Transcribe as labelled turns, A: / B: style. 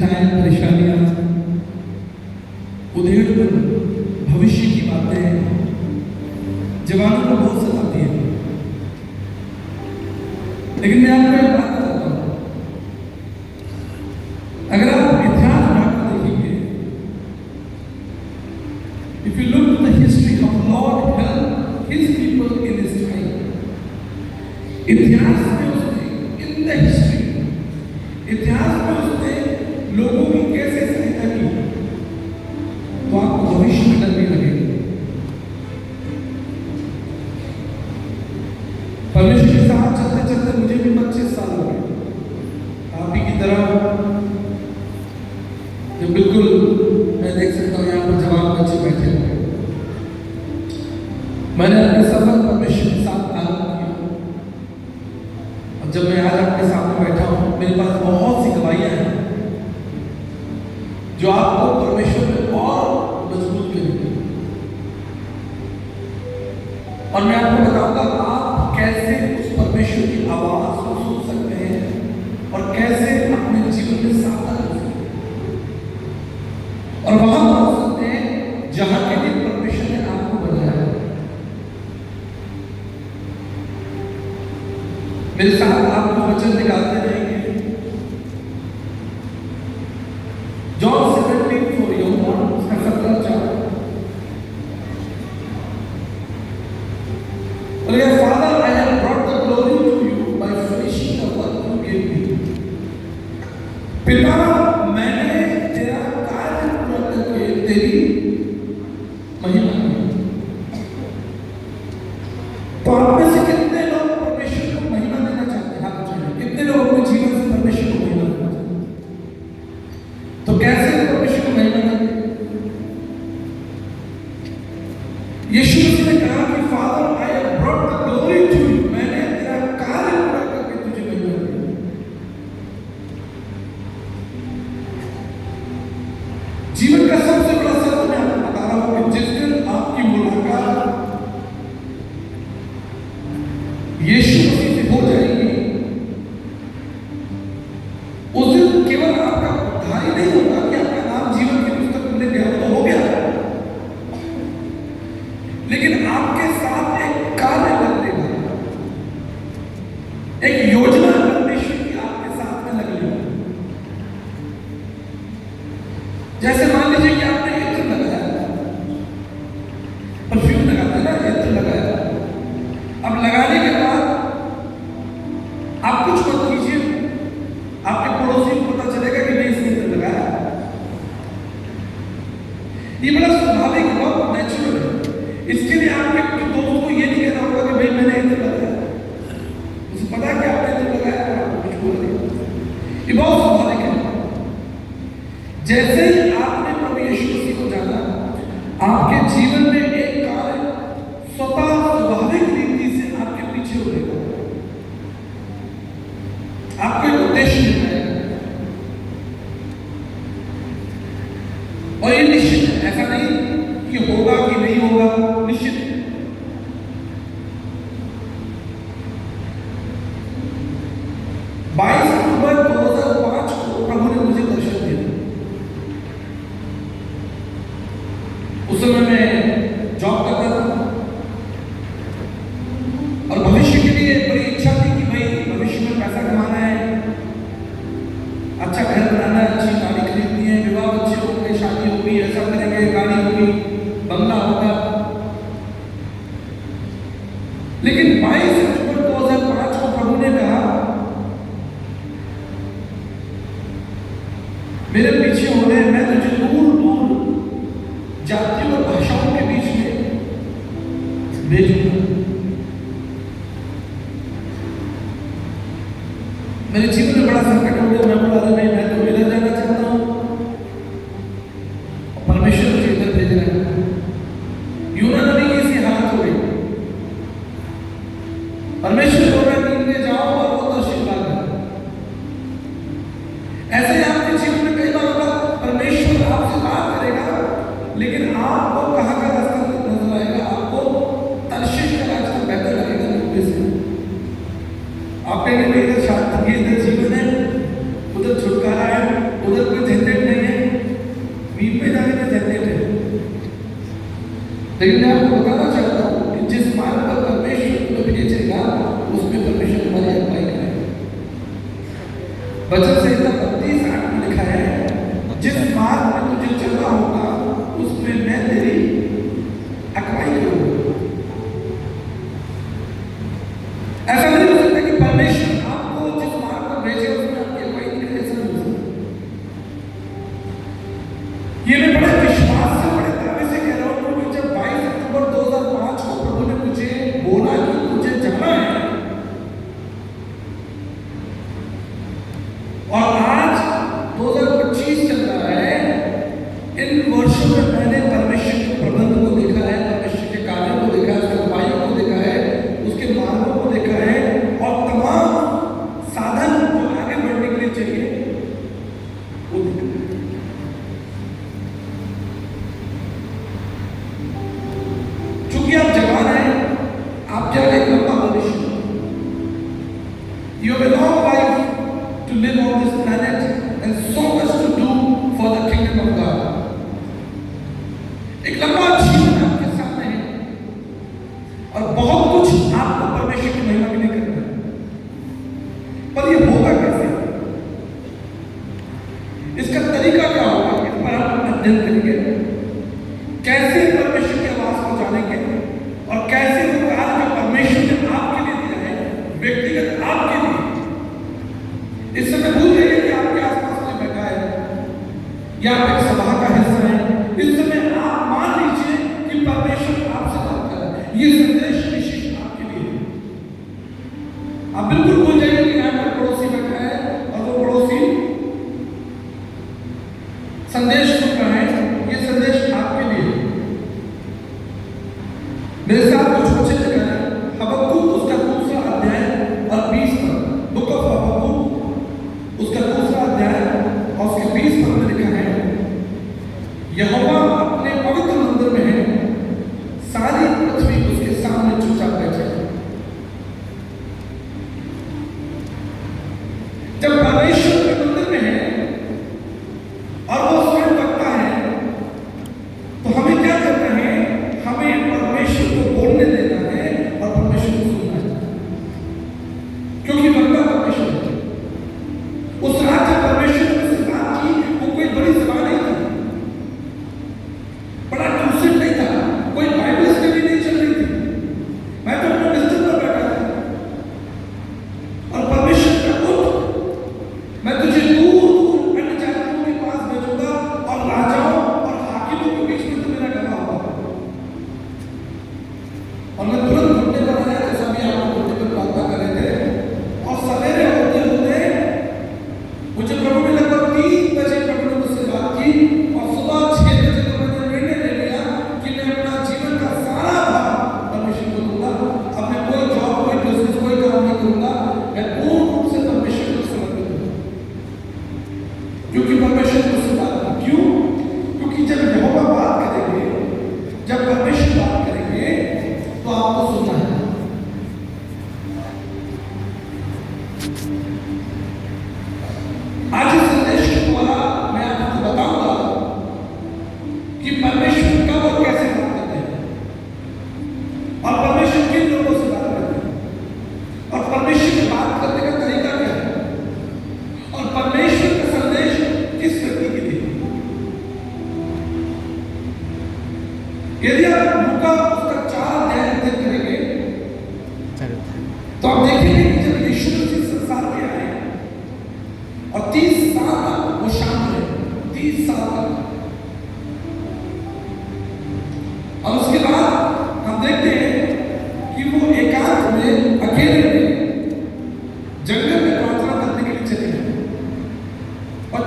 A: चिंताएं, परेशानियां, उधेड़पन, भविष्य की बातें जवानों को बहुत सताती है। लेकिन मैं आपको एक बात बताता हूं, अगर आप इतिहास उठाकर देखेंगे, if you look to the history of lord help his people in his time, इतिहास में उसने इन द हिस्ट्री, इतिहास में उसने लोगों की कैसे सहायता की, तो आपको भविष्य में डर नहीं लगेगा। परमेश्वर के साथ चलते चलते मुझे भी 25 साल हो गए, आप ही की तरह। जो बिल्कुल मैं देख सकता हूँ यहाँ पर जवान बच्चे बैठे हुए, मैंने अपने सफर परमेश्वर के साथ आरंभ किया, और जब मैं आज आपके सामने बैठा हूँ, मेरे पास बहुत सी गवाहियां हैं जो आपको परमेश्वर में और मजबूत करेंगे। और मैं आपको बताऊंगा आप कैसे उस परमेश्वर की आवाज को सुन सकते हैं और कैसे अपने जीवन में सार्थक कर सकते हैं और वहां पहुंच सकते हैं जहां के लिए परमेश्वर ने आपको बनाया है। मेरे साथ आपको वचन निकालते रहेंगे। जॉन 17:4 उसका 17:4, और ये father I have brought the glory to you by finishing the work you give me. पिता, मैंने तेरा कार्य पूरा करके तेरी महिमा की। तो आप में से कितने लोग परमेश्वर को महिमा देना चाहते हैं? हाथ उठाइए। कितने लोग अपने जीवन से परमेश्वर को महिमा देना चाहते हैं? तो कैसे परमेश्वर को महिमा देंगे? यीशु मसीह ने कहा कि father I have brought the glory to you, मैंने तेरा कार्य पूरा करके तुझे महिमा दी। जीवन का सबसे बड़ा सत्य मैं आपको बता रहा हूं कि जिस दिन आपकी मुलाकात यीशु मसीह से हो जाएगी, उस दिन केवल आपका उद्धार ही नहीं होगा कि आपका नाम जीवन की पुस्तक में लिख गया, तो हो गया, लेकिन आपके साथ एक कार्य लगेगा, एक योजना परमेश्वर की आपके साथ में लगेगी। जैसे मान लीजिए कि आपने इत्र लगाया, परफ्यूम लगाते हैं ना, इत्र लगाया, अब लगाने के बाद आप कुछ मत कीजिए, आपके पड़ोसी को पता चलेगा कि नहीं इसने इत्र लगाया। ये बड़ा स्वाभाविक, बहुत नेचुरल है। इसके लिए आपके दोस्त को ये नहीं कहना होगा कि भाई मैंने इत्र लगाया, उसे पता है कि आपने इत्र लगाया, आपको कुछ बोल नहीं। ये बहुत स्वाभाविक है। जैसे ही आपने प्रभु यीशु मसीह को जाना, आपके जीवन में एक कार्य स्वतः स्वाभाविक रीति से आपके पीछे उड़ेगा, आपको एक उद्देश्य मिलता है, और ये निश्चित है, ऐसा नहीं कि होगा कि नहीं होगा, निश्चित है। 22 अक्टूबर 2005 को प्रभु ने मुझे दर्शन दिया। उस समय मैं जॉब करता था और भविष्य के लिए बड़ी इच्छा थी कि भाई भविष्य में पैसा कमाना है, अच्छा घर बनाना है, अच्छी गाड़ी खरीदनी है, विवाह बच्चे होंगे, शादी होगी, ऐसा करेंगे, गाड़ी होगी, बंगला होगा। लेकिन 22 अक्टूबर 2005 को प्रभु ने कहा, मेरे पीछे हो रहे, मैं तुझे दूर दूर जातियों और भाषाओं के बीच में भेजूंगा। मेरे जीवन में बड़ा संकट हो गया, मैं बोला नहीं, मैं तो इधर जाना चाहता हूं, परमेश्वर मुझे इधर भेज रहा है। यूनान नदी की ऐसी हालत हो गई, परमेश्वर बोल रहा है कि जाओ और वो दर्शन ला। ऐसे ही आपके जीवन में कई बार होगा, परमेश्वर आपसे बात करेगा, लेकिन आपको कहां का रास्ता नजर आएगा, आपको तर्शीश का रास्ता बेहतर लगेगा यूपी से। आप कहेंगे इधर शादी, इधर जीवन है, उधर छुटकारा है, उधर कोई आपको बताना चाहता हूं कि जिस मार्ग पर परमेश्वर तुम्हें भेजेगा उसमें परमेश्वर तुम्हारी अगुवाई करेगा। वचन संहिता 32:8 में लिखा है, जिस मार्ग में तुझे चलना होगा उसमें मैं तेरी अगुवाई करूंगा। ऐसा नहीं हो सकता कि परमेश्वर आपको जिस मार्ग पर भेजे उसमें आपकी अगुवाई नहीं करे, ऐसा नहीं हो सकता। ये मैं बड़े विश्वास से बड़े दावे से कह रहा हूं, क्योंकि जब 22 अक्टूबर 2005 को प्रभु ने मुझे बोला कि तुझे जाना है, और आज 2025 चल रहा है, इन वर्षों में मैंने परमेश्वर के प्रबंध को देखा है, परमेश्वर के कार्यों को देखा है, उसके उपायों को देखा है, उसके मार्गों को देखा है, और तमाम साधन जो आगे बढ़ने के लिए चाहिए वो देखा है। चूंकि आप जवान हैं, आप जाने एक लंबा भविष्य, you have a long life to live on this planet and so much to do for the kingdom of God. एक लंबा जीवन आपके सामने है और बहुत कुछ आपको परमेश्वर की महिमा के लिए करना है, पर ये होगा कैसे? इसका तरीका क्या होगा? इस पर हम अध्ययन करेंगे, कैसे परमेश्वर की आवाज को जानेंगे और कैसे वो कार्य जो परमेश्वर ने आपके लिए दिया है, व्यक्तिगत आपके लिए। इस समय भूल जाइए कि आपके आसपास कोई बैठा है या आप एक सभा का हिस्सा है। इस समय आप मान लीजिए कि परमेश्वर आपसे बात कर रहा है, ये संदेश विशिष्ट आपके लिए है। आप बिल्कुल भूल जाइए कि यहाँ पर पड़ोसी बैठा है और वो पड़ोसी संदेश सुन रहा है, ये संदेश आपके लिए है। मेरे साथ कुछ बच्चे लिखा है हबक्कुक उसका 2रा अध्याय और 20 पद, बुक ऑफ हबक्कुक उसका 2रा अध्याय और उसके 20 पद में लिखा है, यहोवा अपने पवित्र मंदिर में है, सारी पृथ्वी उसके सामने चुपचाप बैठे। जब परमेश्वर के मंदिर में है और वो स्वयं करता है, तो हमें क्या करना है? हमें परमेश्वर को बोलने देना है और परमेश्वर को सुनना है, क्योंकि वक्ता परमेश्वर है। उस रात जब परमेश्वर ने मुझसे बात की, वो कोई बड़ी सभा नहीं थी, बड़ा ट्यूशन नहीं था, कोई बाइबल स्टडी नहीं चल रही थी। मैं तो अपने बिस्तर पर बैठा था और परमेश्वर का उठ, मैं तुझे दूर दूर अन्य जातियों के पास भेजूंगा और राजाओं और हाकिमों के बीच में तू मेरा गवाह होगा। और मैं तुरंत घुटने पर आया, जैसा भी आप घुटने पर प्रार्थना कर रहे थे, और सवेरे होते होते मुझे प्रभु ने लगभग 3 बजे प्रभु ने मुझसे बात की, और सुबह 6 बजे तो मैंने निर्णय ले लिया कि मैं अपना जीवन का सारा भार परमेश्वर को दूंगा। अब मैं कोई जॉब, कोई बिजनेस, कोई काम नहीं करूंगा, मैं पूर्ण रूप से परमेश्वर को समर्पित हूं, क्योंकि परमेश्वर मुझसे बात की। क्यों? क्योंकि जब यहोवा बात करेंगे, जब परमेश्वर बात करेंगे, तो आपको सुनना है। आज इस संदेश के द्वारा मैं आपको बताऊंगा कि परमेश्वर कब और कैसे बात करते हैं, और परमेश्वर किन लोगों से बात करते हैं, और परमेश्वर की बात करने का तरीका क्या है, और परमेश्वर का संदेश किस व्यक्ति के लिए। यदि आप लूका उसका 4 अध्याय अध्ययन करेंगे तो आप देखेंगे कि जब यीशु मसीह संसार में आए और 30 साल तक वो शांत रहे, 30 साल तक, और उसके बाद हम देखते हैं कि वो एकांत में, अकेले में, जंगल में प्रार्थना करने के लिए चले गए, और